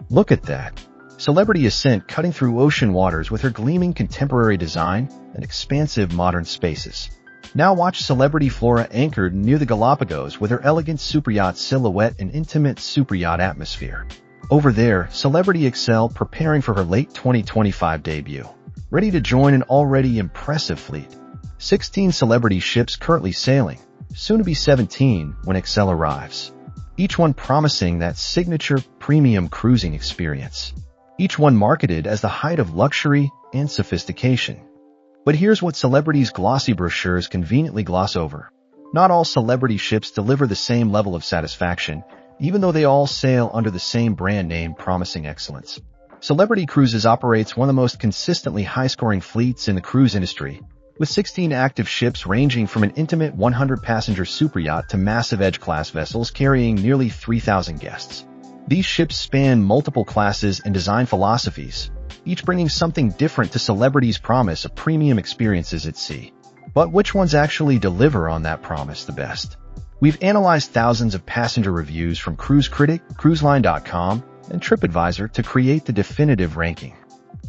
Look at that. Celebrity Ascent cutting through ocean waters with her gleaming contemporary design and expansive modern spaces. Now watch Celebrity Flora anchored near the Galapagos with her elegant superyacht silhouette and intimate superyacht atmosphere. Over there, Celebrity Excel preparing for her late 2025 debut. Ready to join an already impressive fleet. 16 celebrity ships currently sailing, soon to be 17 when Excel arrives. Each one promising that signature premium cruising experience. Each one marketed as the height of luxury and sophistication. But here's what celebrities' glossy brochures conveniently gloss over. Not all celebrity ships deliver the same level of satisfaction, even though they all sail under the same brand name promising excellence. Celebrity Cruises operates one of the most consistently high-scoring fleets in the cruise industry, with 16 active ships ranging from an intimate 100-passenger superyacht to massive Edge-class vessels carrying nearly 3,000 guests. These ships span multiple classes and design philosophies, each bringing something different to celebrities' promise of premium experiences at sea. But which ones actually deliver on that promise the best? We've analyzed thousands of passenger reviews from Cruise Critic, cruiseline.com, and TripAdvisor to create the definitive ranking.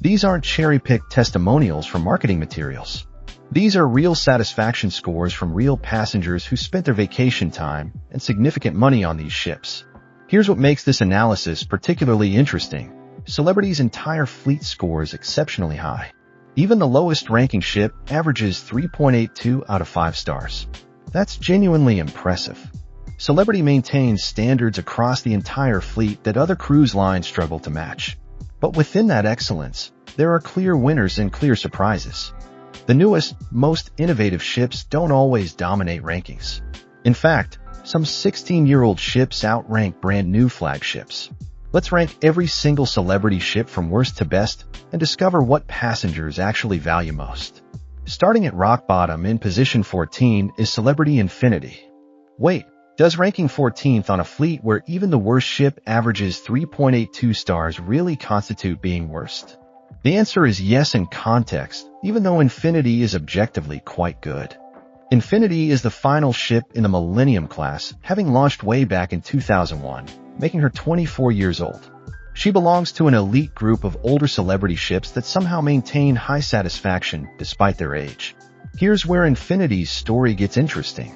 These aren't cherry-picked testimonials from marketing materials. These are real satisfaction scores from real passengers who spent their vacation time and significant money on these ships. Here's what makes this analysis particularly interesting. Celebrity's entire fleet scores exceptionally high. Even the lowest ranking ship averages 3.82 out of 5 stars. That's genuinely impressive. Celebrity maintains standards across the entire fleet that other cruise lines struggle to match. But within that excellence, there are clear winners and clear surprises. The newest, most innovative ships don't always dominate rankings. In fact, some 16-year-old ships outrank brand-new flagships. Let's rank every single celebrity ship from worst to best and discover what passengers actually value most. Starting at rock bottom in position 14 is Celebrity Infinity. Wait, does ranking 14th on a fleet where even the worst ship averages 3.82 stars really constitute being worst? The answer is yes in context, even though Infinity is objectively quite good. Infinity is the final ship in the Millennium class, having launched way back in 2001, making her 24 years old. She belongs to an elite group of older celebrity ships that somehow maintain high satisfaction despite their age. Here's where Infinity's story gets interesting.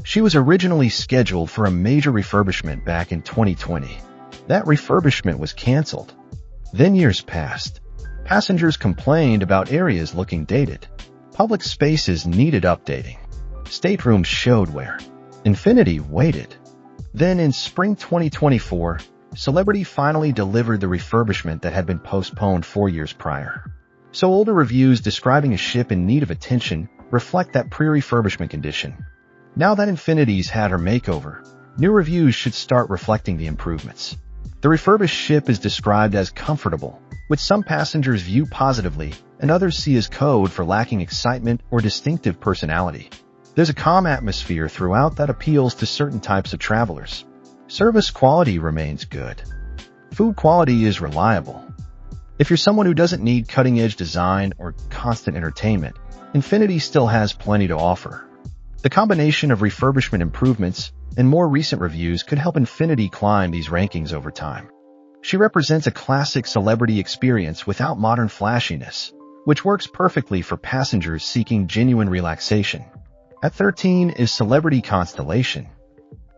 She was originally scheduled for a major refurbishment back in 2020. That refurbishment was canceled. Then years passed. Passengers complained about areas looking dated. Public spaces needed updating. Staterooms showed wear. Infinity waited. Then in spring 2024, Celebrity finally delivered the refurbishment that had been postponed 4 years prior. So older reviews describing a ship in need of attention reflect that pre-refurbishment condition. Now that Infinity's had her makeover, new reviews should start reflecting the improvements. The refurbished ship is described as comfortable, which some passengers view positively and others see as code for lacking excitement or distinctive personality. There's a calm atmosphere throughout that appeals to certain types of travelers. Service quality remains good. Food quality is reliable. If you're someone who doesn't need cutting-edge design or constant entertainment, Infinity still has plenty to offer. The combination of refurbishment improvements and more recent reviews could help Infinity climb these rankings over time. She represents a classic celebrity experience without modern flashiness, which works perfectly for passengers seeking genuine relaxation. At 13 is Celebrity Constellation.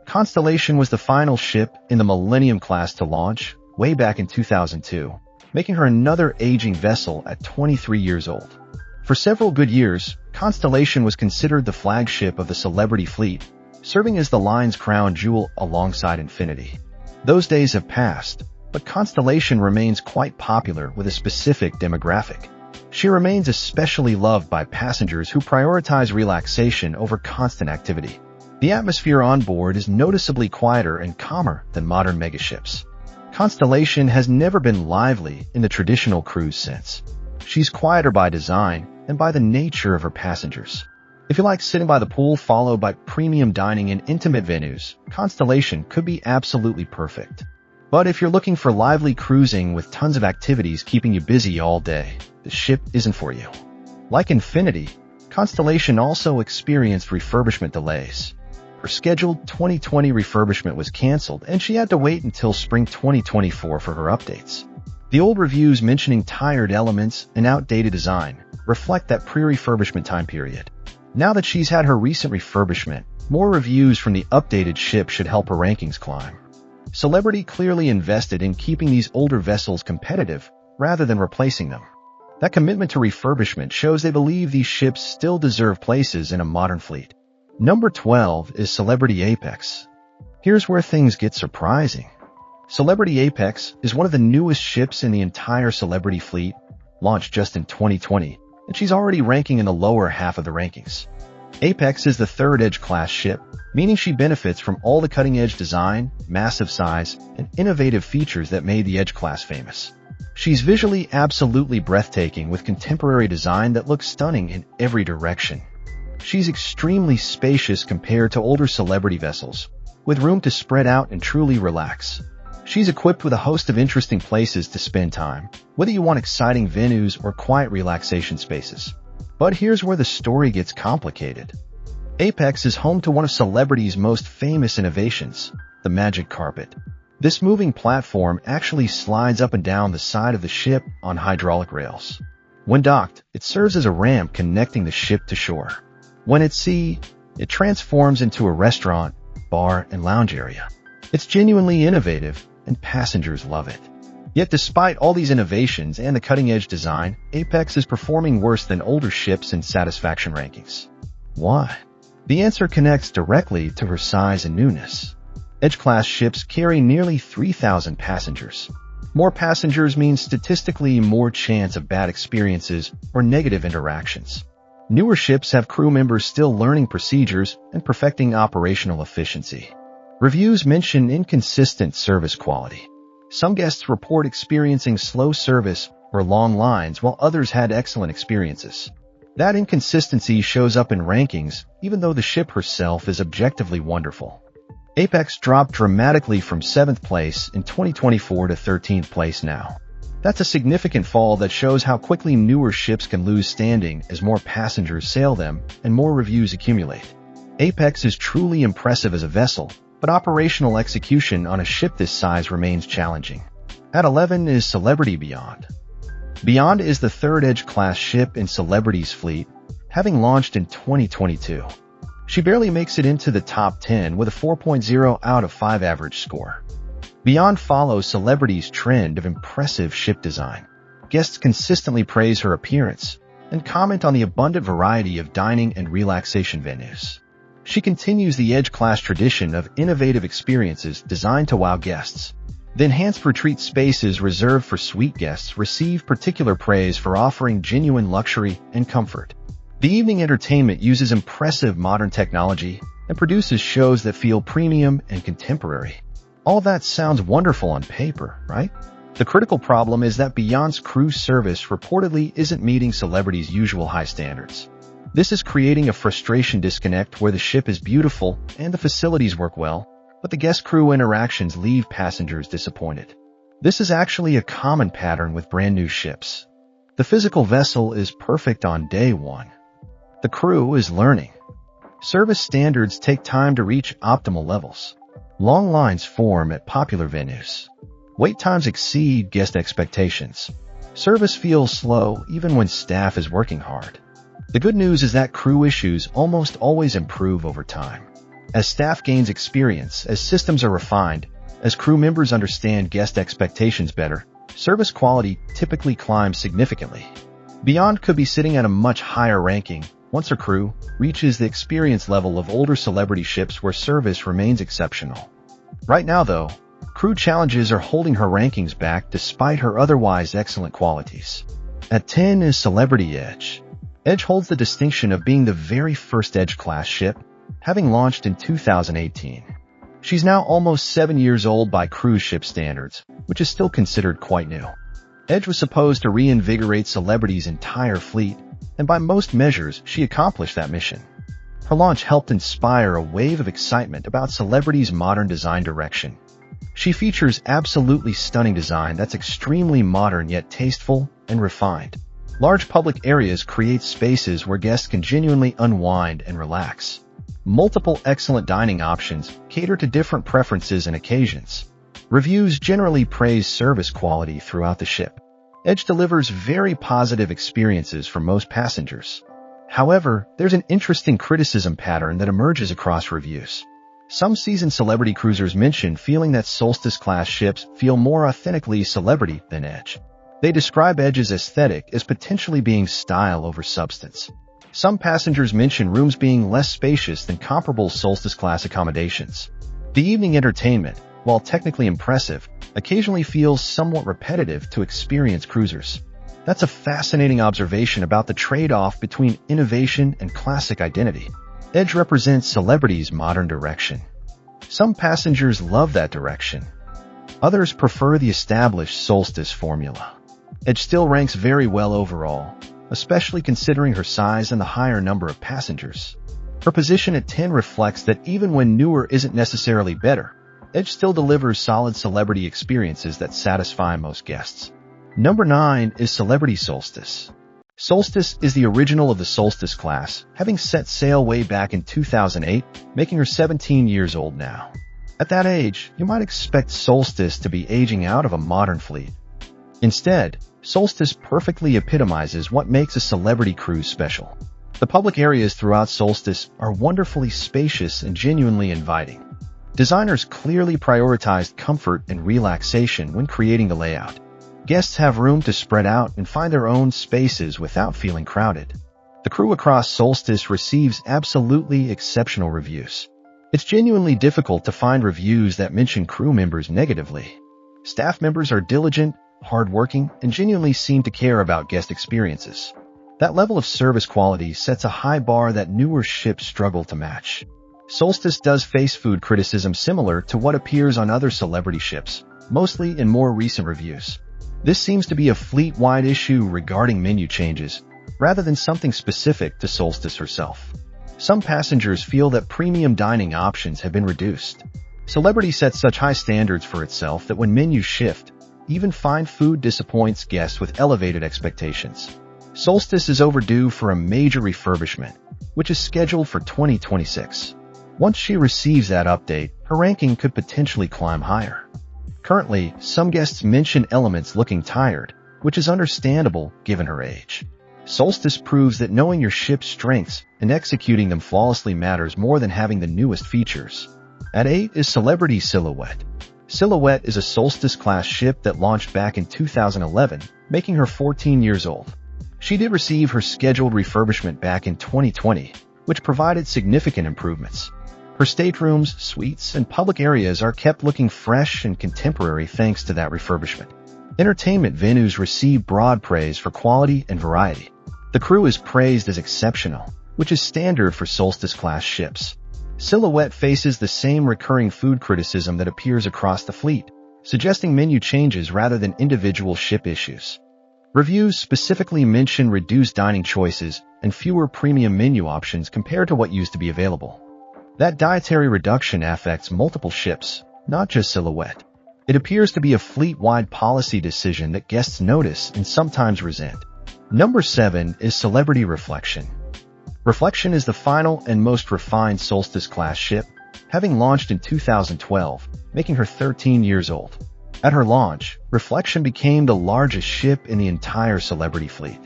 Constellation was the final ship in the Millennium class to launch way back in 2002, making her another aging vessel at 23 years old. For several good years, Constellation was considered the flagship of the Celebrity fleet, serving as the line's crown jewel alongside Infinity. Those days have passed, but Constellation remains quite popular with a specific demographic. She remains especially loved by passengers who prioritize relaxation over constant activity. The atmosphere on board is noticeably quieter and calmer than modern megaships. Constellation has never been lively in the traditional cruise sense. She's quieter by design and by the nature of her passengers. If you like sitting by the pool followed by premium dining in intimate venues, Constellation could be absolutely perfect. But if you're looking for lively cruising with tons of activities keeping you busy all day, the ship isn't for you. Like Infinity, Constellation also experienced refurbishment delays. Her scheduled 2020 refurbishment was canceled, and she had to wait until spring 2024 for her updates. The old reviews mentioning tired elements and outdated design reflect that pre-refurbishment time period. Now that she's had her recent refurbishment, more reviews from the updated ship should help her rankings climb. Celebrity clearly invested in keeping these older vessels competitive rather than replacing them. That commitment to refurbishment shows they believe these ships still deserve places in a modern fleet. Number 12 is Celebrity Apex. Here's where things get surprising. Celebrity Apex is one of the newest ships in the entire Celebrity fleet, launched just in 2020, and she's already ranking in the lower half of the rankings. Apex is the third Edge-class ship, meaning she benefits from all the cutting-edge design, massive size, and innovative features that made the Edge-class famous. She's visually absolutely breathtaking with contemporary design that looks stunning in every direction. She's extremely spacious compared to older Celebrity vessels, with room to spread out and truly relax. She's equipped with a host of interesting places to spend time, whether you want exciting venues or quiet relaxation spaces. But here's where the story gets complicated. Apex is home to one of Celebrity's most famous innovations, the Magic Carpet. This moving platform actually slides up and down the side of the ship on hydraulic rails. When docked, it serves as a ramp connecting the ship to shore. When at sea, it transforms into a restaurant, bar, and lounge area. It's genuinely innovative, and passengers love it. Yet despite all these innovations and the cutting-edge design, Apex is performing worse than older ships in satisfaction rankings. Why? The answer connects directly to her size and newness. Edge-class ships carry nearly 3,000 passengers. More passengers means statistically more chance of bad experiences or negative interactions. Newer ships have crew members still learning procedures and perfecting operational efficiency. Reviews mention inconsistent service quality. Some guests report experiencing slow service or long lines, while others had excellent experiences. That inconsistency shows up in rankings, even though the ship herself is objectively wonderful. Apex dropped dramatically from 7th place in 2024 to 13th place now. That's a significant fall that shows how quickly newer ships can lose standing as more passengers sail them and more reviews accumulate. Apex is truly impressive as a vessel, but operational execution on a ship this size remains challenging. At 11 is Celebrity Beyond. Beyond is the third Edge-class ship in Celebrity's fleet, having launched in 2022. She barely makes it into the top 10 with a 4.0 out of 5 average score. Beyond follows Celebrity's trend of impressive ship design. Guests consistently praise her appearance and comment on the abundant variety of dining and relaxation venues. She continues the Edge-class tradition of innovative experiences designed to wow guests. The enhanced retreat spaces reserved for suite guests receive particular praise for offering genuine luxury and comfort. The evening entertainment uses impressive modern technology and produces shows that feel premium and contemporary. All that sounds wonderful on paper, right? The critical problem is that Beyond's cruise service reportedly isn't meeting Celebrity's usual high standards. This is creating a frustration disconnect where the ship is beautiful and the facilities work well, but the guest-crew interactions leave passengers disappointed. This is actually a common pattern with brand new ships. The physical vessel is perfect on day one. The crew is learning. Service standards take time to reach optimal levels. Long lines form at popular venues. Wait times exceed guest expectations. Service feels slow even when staff is working hard. The good news is that crew issues almost always improve over time. As staff gains experience, as systems are refined, as crew members understand guest expectations better, service quality typically climbs significantly. Beyond could be sitting at a much higher ranking once her crew reaches the experience level of older Celebrity ships where service remains exceptional. Right now, though, crew challenges are holding her rankings back despite her otherwise excellent qualities. At 10 is Celebrity Edge. Edge holds the distinction of being the very first Edge-class ship, having launched in 2018. She's now almost 7 years old by cruise ship standards, which is still considered quite new. Edge was supposed to reinvigorate Celebrity's entire fleet, and by most measures, she accomplished that mission. Her launch helped inspire a wave of excitement about Celebrity's modern design direction. She features absolutely stunning design that's extremely modern yet tasteful and refined. Large public areas create spaces where guests can genuinely unwind and relax. Multiple excellent dining options cater to different preferences and occasions. Reviews generally praise service quality throughout the ship. Edge delivers very positive experiences for most passengers. However, there's an interesting criticism pattern that emerges across reviews. Some seasoned celebrity cruisers mention feeling that Solstice-class ships feel more authentically celebrity than Edge. They describe Edge's aesthetic as potentially being style over substance. Some passengers mention rooms being less spacious than comparable Solstice-class accommodations. The evening entertainment, while technically impressive, occasionally feels somewhat repetitive to experienced cruisers. That's a fascinating observation about the trade-off between innovation and classic identity. Edge represents Celebrity's modern direction. Some passengers love that direction. Others prefer the established Solstice formula. Edge still ranks very well overall, especially considering her size and the higher number of passengers. Her position at 10 reflects that even when newer isn't necessarily better, Edge still delivers solid Celebrity experiences that satisfy most guests. Number 9 is Celebrity Solstice. Solstice is the original of the Solstice class, having set sail way back in 2008, making her 17 years old now. At that age, you might expect Solstice to be aging out of a modern fleet. Instead, Solstice perfectly epitomizes what makes a Celebrity cruise special. The public areas throughout Solstice are wonderfully spacious and genuinely inviting. Designers clearly prioritized comfort and relaxation when creating the layout. Guests have room to spread out and find their own spaces without feeling crowded. The crew across Solstice receives absolutely exceptional reviews. It's genuinely difficult to find reviews that mention crew members negatively. Staff members are diligent, hardworking, and genuinely seem to care about guest experiences. That level of service quality sets a high bar that newer ships struggle to match. Solstice does face food criticism similar to what appears on other Celebrity ships, mostly in more recent reviews. This seems to be a fleet-wide issue regarding menu changes, rather than something specific to Solstice herself. Some passengers feel that premium dining options have been reduced. Celebrity sets such high standards for itself that when menus shift, even fine food disappoints guests with elevated expectations. Solstice is overdue for a major refurbishment, which is scheduled for 2026. Once she receives that update, her ranking could potentially climb higher. Currently, some guests mention elements looking tired, which is understandable given her age. Solstice proves that knowing your ship's strengths and executing them flawlessly matters more than having the newest features. At 8 is Celebrity Silhouette. Silhouette is a Solstice-class ship that launched back in 2011, making her 14 years old. She did receive her scheduled refurbishment back in 2020, which provided significant improvements. Her staterooms, suites, and public areas are kept looking fresh and contemporary thanks to that refurbishment. Entertainment venues receive broad praise for quality and variety. The crew is praised as exceptional, which is standard for Solstice-class ships. Silhouette faces the same recurring food criticism that appears across the fleet, suggesting menu changes rather than individual ship issues. Reviews specifically mention reduced dining choices and fewer premium menu options compared to what used to be available. That dietary reduction affects multiple ships, not just Silhouette. It appears to be a fleet-wide policy decision that guests notice and sometimes resent. Number 7 is Celebrity Reflection. Reflection is the final and most refined Solstice-class ship, having launched in 2012, making her 13 years old. At her launch, Reflection became the largest ship in the entire Celebrity fleet.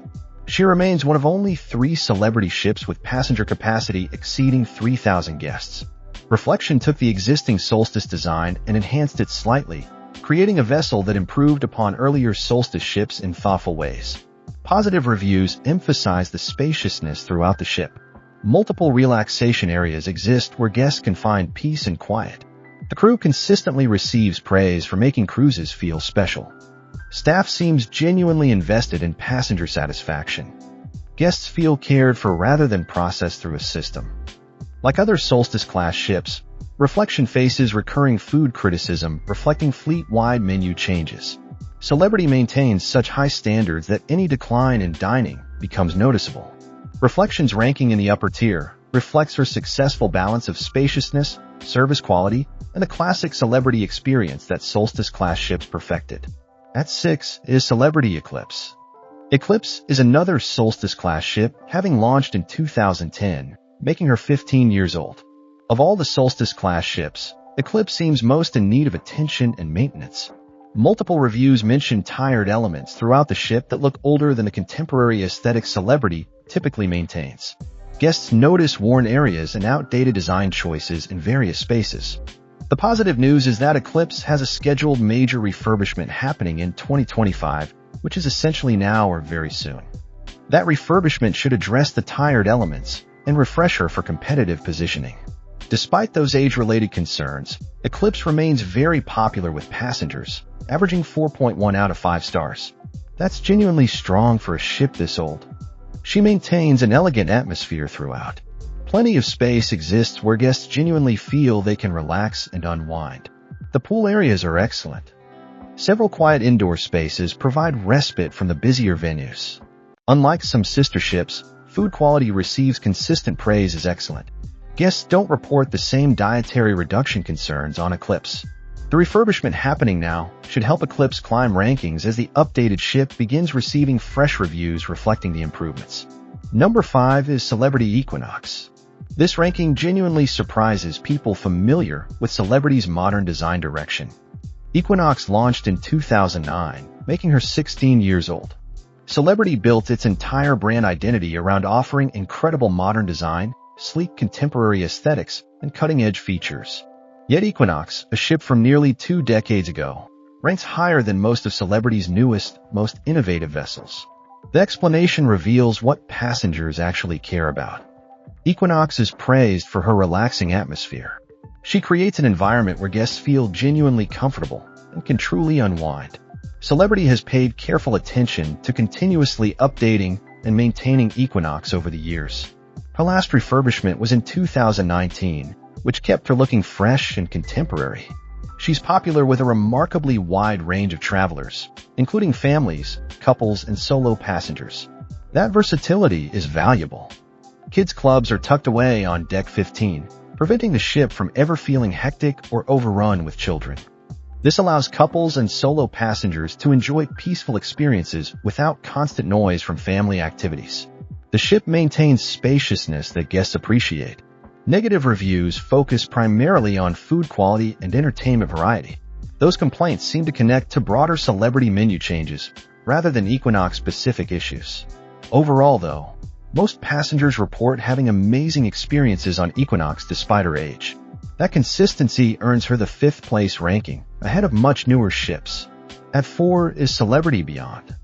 She remains one of only 3 Celebrity ships with passenger capacity exceeding 3,000 guests. Reflection took the existing Solstice design and enhanced it slightly, creating a vessel that improved upon earlier Solstice ships in thoughtful ways. Positive reviews emphasize the spaciousness throughout the ship. Multiple relaxation areas exist where guests can find peace and quiet. The crew consistently receives praise for making cruises feel special. Staff seems genuinely invested in passenger satisfaction. Guests feel cared for rather than processed through a system. Like other Solstice-class ships, Reflection faces recurring food criticism reflecting fleet-wide menu changes. Celebrity maintains such high standards that any decline in dining becomes noticeable. Reflection's ranking in the upper tier reflects her successful balance of spaciousness, service quality, and the classic Celebrity experience that Solstice-class ships perfected. At 6 is Celebrity Eclipse. Eclipse is another Solstice-class ship, having launched in 2010, making her 15 years old. Of all the solstice-class ships, Eclipse seems most in need of attention and maintenance. Multiple reviews mention tired elements throughout the ship that look older than the contemporary aesthetic Celebrity typically maintains. Guests notice worn areas and outdated design choices in various spaces. The positive news is that Eclipse has a scheduled major refurbishment happening in 2025, which is essentially now or very soon. That refurbishment should address the tired elements and refresh her for competitive positioning. Despite those age-related concerns, Eclipse remains very popular with passengers, averaging 4.1 out of 5 stars. That's genuinely strong for a ship this old. She maintains an elegant atmosphere throughout. Plenty of space exists where guests genuinely feel they can relax and unwind. The pool areas are excellent. Several quiet indoor spaces provide respite from the busier venues. Unlike some sister ships, food quality receives consistent praise as excellent. Guests don't report the same dietary reduction concerns on Eclipse. The refurbishment happening now should help Eclipse climb rankings as the updated ship begins receiving fresh reviews reflecting the improvements. Number 5 is Celebrity Equinox. This ranking genuinely surprises people familiar with Celebrity's modern design direction. Equinox launched in 2009, making her 16 years old. Celebrity built its entire brand identity around offering incredible modern design, sleek contemporary aesthetics, and cutting-edge features. Yet Equinox, a ship from nearly 2 decades ago, ranks higher than most of Celebrity's newest, most innovative vessels. The explanation reveals what passengers actually care about. Equinox is praised for her relaxing atmosphere. She creates an environment where guests feel genuinely comfortable and can truly unwind. Celebrity has paid careful attention to continuously updating and maintaining Equinox over the years. Her last refurbishment was in 2019, which kept her looking fresh and contemporary. She's popular with a remarkably wide range of travelers, including families, couples, and solo passengers. That versatility is valuable. Kids' clubs are tucked away on Deck 15, preventing the ship from ever feeling hectic or overrun with children. This allows couples and solo passengers to enjoy peaceful experiences without constant noise from family activities. The ship maintains spaciousness that guests appreciate. Negative reviews focus primarily on food quality and entertainment variety. Those complaints seem to connect to broader Celebrity menu changes rather than Equinox-specific issues. Overall, though, most passengers report having amazing experiences on Equinox despite her age. That consistency earns her the 5th place ranking, ahead of much newer ships. At 4 is Celebrity Beyond.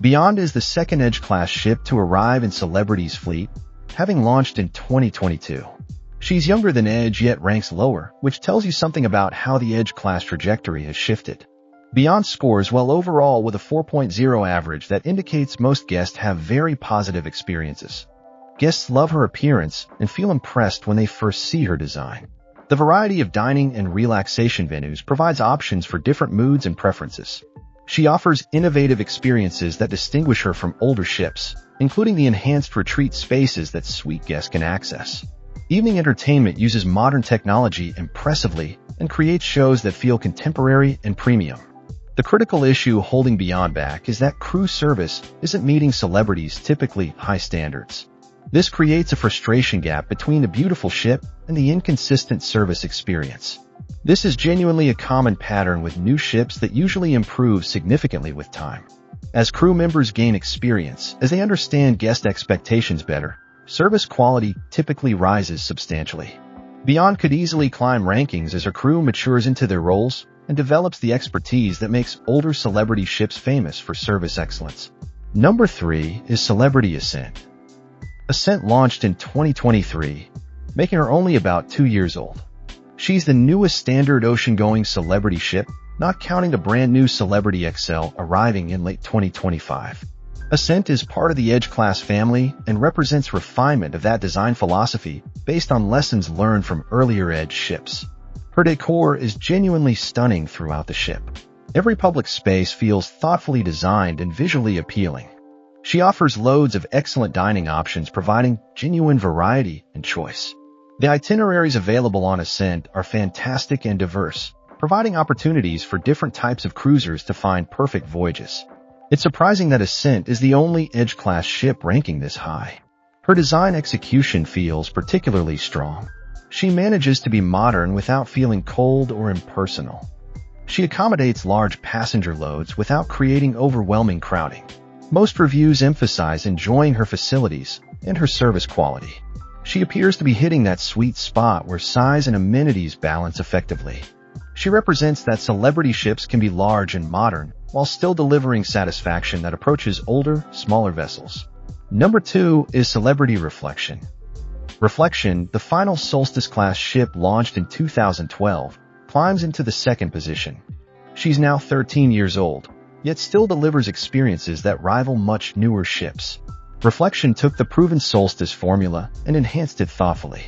Beyond is the second Edge-class ship to arrive in Celebrity's fleet, having launched in 2022. She's younger than Edge yet ranks lower, which tells you something about how the Edge-class trajectory has shifted. Beyond scores well overall with a 4.0 average that indicates most guests have very positive experiences. Guests love her appearance and feel impressed when they first see her design. The variety of dining and relaxation venues provides options for different moods and preferences. She offers innovative experiences that distinguish her from older ships, including the enhanced retreat spaces that suite guests can access. Evening entertainment uses modern technology impressively and creates shows that feel contemporary and premium. The critical issue holding Beyond back is that crew service isn't meeting Celebrity's typically high standards. This creates a frustration gap between the beautiful ship and the inconsistent service experience. This is genuinely a common pattern with new ships that usually improve significantly with time. As crew members gain experience, as they understand guest expectations better, service quality typically rises substantially. Beyond could easily climb rankings as her crew matures into their roles and develops the expertise that makes older Celebrity ships famous for service excellence. Number 3 is Celebrity Ascent. Ascent launched in 2023, making her only about 2 years old. She's the newest standard ocean-going Celebrity ship, not counting the brand-new Celebrity XL arriving in late 2025. Ascent is part of the Edge-class family and represents refinement of that design philosophy based on lessons learned from earlier Edge ships. Her decor is genuinely stunning throughout the ship. Every public space feels thoughtfully designed and visually appealing. She offers loads of excellent dining options, providing genuine variety and choice. The itineraries available on Ascent are fantastic and diverse, providing opportunities for different types of cruisers to find perfect voyages. It's surprising that Ascent is the only Edge-class ship ranking this high. Her design execution feels particularly strong. She manages to be modern without feeling cold or impersonal. She accommodates large passenger loads without creating overwhelming crowding. Most reviews emphasize enjoying her facilities and her service quality. She appears to be hitting that sweet spot where size and amenities balance effectively. She represents that celebrity ships can be large and modern while still delivering satisfaction that approaches older, smaller vessels. Number 2 is Celebrity Reflection. Reflection, the final solstice-class ship launched in 2012, climbs into the second position. She's now 13 years old, yet still delivers experiences that rival much newer ships. Reflection took the proven Solstice formula and enhanced it thoughtfully.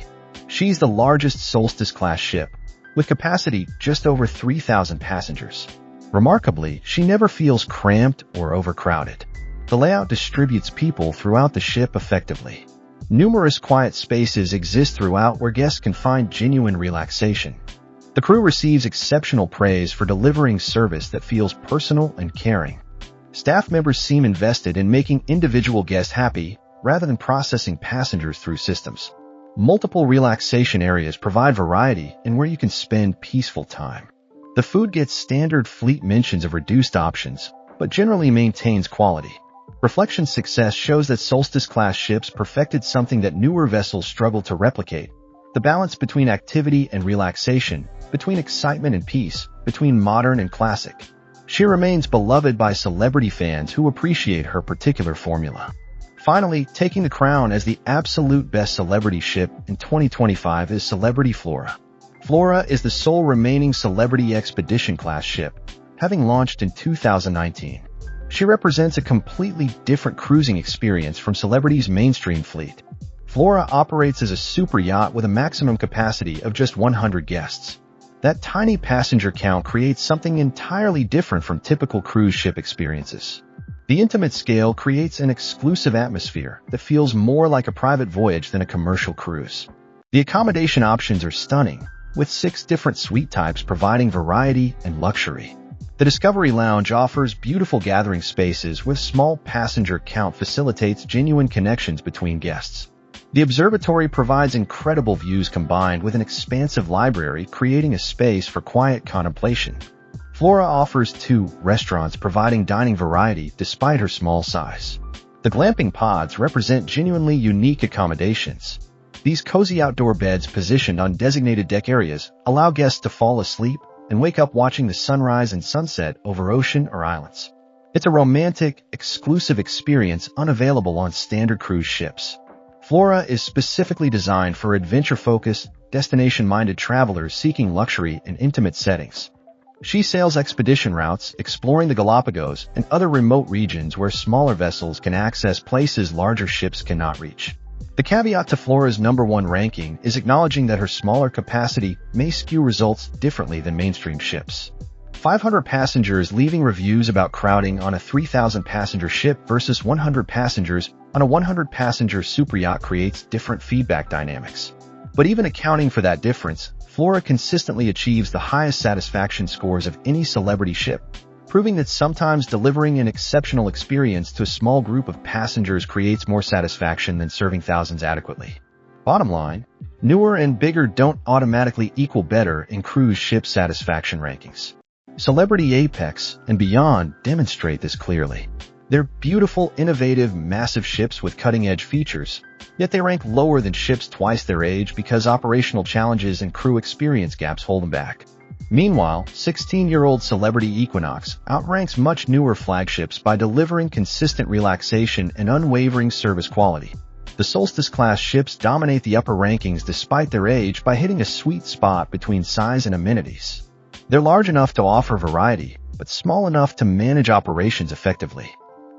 She's the largest Solstice-class ship, with capacity just over 3,000 passengers. Remarkably, she never feels cramped or overcrowded. The layout distributes people throughout the ship effectively. Numerous quiet spaces exist throughout where guests can find genuine relaxation. The crew receives exceptional praise for delivering service that feels personal and caring. Staff members seem invested in making individual guests happy rather than processing passengers through systems. Multiple relaxation areas provide variety and where you can spend peaceful time. The food gets standard fleet mentions of reduced options, but generally maintains quality. Reflection's success shows that Solstice-class ships perfected something that newer vessels struggle to replicate: the balance between activity and relaxation, between excitement and peace, between modern and classic. She remains beloved by celebrity fans who appreciate her particular formula. Finally, taking the crown as the absolute best celebrity ship in 2025 is Celebrity Flora. Flora is the sole remaining Celebrity Expedition-class ship, having launched in 2019. She represents a completely different cruising experience from Celebrity's mainstream fleet. Flora operates as a super yacht with a maximum capacity of just 100 guests. That tiny passenger count creates something entirely different from typical cruise ship experiences. The intimate scale creates an exclusive atmosphere that feels more like a private voyage than a commercial cruise. The accommodation options are stunning, with 6 different suite types providing variety and luxury. The Discovery Lounge offers beautiful gathering spaces with small passenger count facilitates genuine connections between guests. The observatory provides incredible views combined with an expansive library, creating a space for quiet contemplation. Flora offers 2 restaurants providing dining variety despite her small size. The glamping pods represent genuinely unique accommodations. These cozy outdoor beds positioned on designated deck areas allow guests to fall asleep and wake up watching the sunrise and sunset over ocean or islands. It's a romantic, exclusive experience unavailable on standard cruise ships. Flora is specifically designed for adventure-focused, destination-minded travelers seeking luxury and intimate settings. She sails expedition routes, exploring the Galapagos and other remote regions where smaller vessels can access places larger ships cannot reach. The caveat to Flora's #1 ranking is acknowledging that her smaller capacity may skew results differently than mainstream ships. 500 passengers leaving reviews about crowding on a 3,000-passenger ship versus 100 passengers on a 100-passenger superyacht creates different feedback dynamics. But even accounting for that difference, Flora consistently achieves the highest satisfaction scores of any celebrity ship, proving that sometimes delivering an exceptional experience to a small group of passengers creates more satisfaction than serving thousands adequately. Bottom line, newer and bigger don't automatically equal better in cruise ship satisfaction rankings. Celebrity Apex and beyond demonstrate this clearly. They're beautiful, innovative, massive ships with cutting-edge features, yet they rank lower than ships twice their age because operational challenges and crew experience gaps hold them back. Meanwhile, 16-year-old Celebrity Equinox outranks much newer flagships by delivering consistent relaxation and unwavering service quality. The Solstice-class ships dominate the upper rankings despite their age by hitting a sweet spot between size and amenities. They're large enough to offer variety, but small enough to manage operations effectively.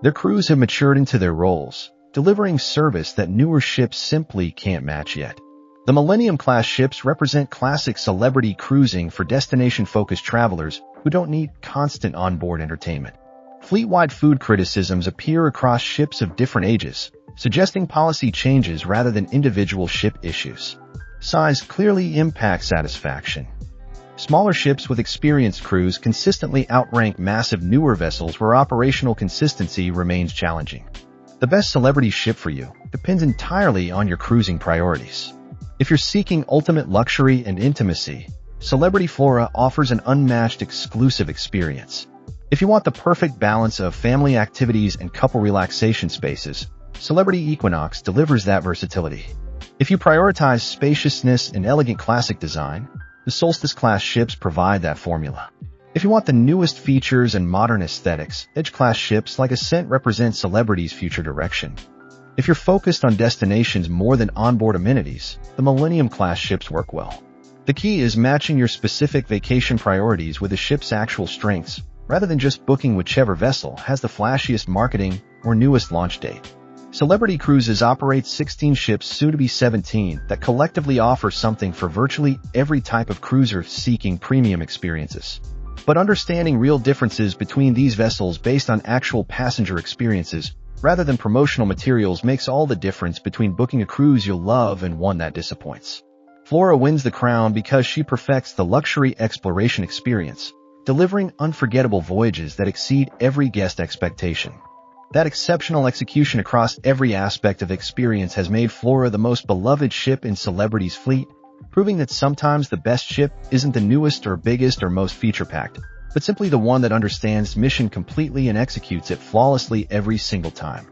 Their crews have matured into their roles, delivering service that newer ships simply can't match yet. The Millennium-class ships represent classic celebrity cruising for destination-focused travelers who don't need constant onboard entertainment. Fleet-wide food criticisms appear across ships of different ages, suggesting policy changes rather than individual ship issues. Size clearly impacts satisfaction. Smaller ships with experienced crews consistently outrank massive newer vessels where operational consistency remains challenging. The best celebrity ship for you depends entirely on your cruising priorities. If you're seeking ultimate luxury and intimacy, Celebrity Flora offers an unmatched exclusive experience. If you want the perfect balance of family activities and couple relaxation spaces, Celebrity Equinox delivers that versatility. If you prioritize spaciousness and elegant classic design, the solstice-class ships provide that formula. If you want the newest features and modern aesthetics, Edge-class ships like Ascent represent Celebrity's future direction. If you're focused on destinations more than onboard amenities, the Millennium-class ships work well. The key is matching your specific vacation priorities with the ship's actual strengths, rather than just booking whichever vessel has the flashiest marketing or newest launch date. Celebrity Cruises operates 16 ships, soon to be 17, that collectively offer something for virtually every type of cruiser seeking premium experiences. But understanding real differences between these vessels based on actual passenger experiences, rather than promotional materials, makes all the difference between booking a cruise you'll love and one that disappoints. Flora wins the crown because she perfects the luxury exploration experience, delivering unforgettable voyages that exceed every guest expectation. That exceptional execution across every aspect of experience has made Flora the most beloved ship in Celebrity's fleet, proving that sometimes the best ship isn't the newest or biggest or most feature-packed, but simply the one that understands mission completely and executes it flawlessly every single time.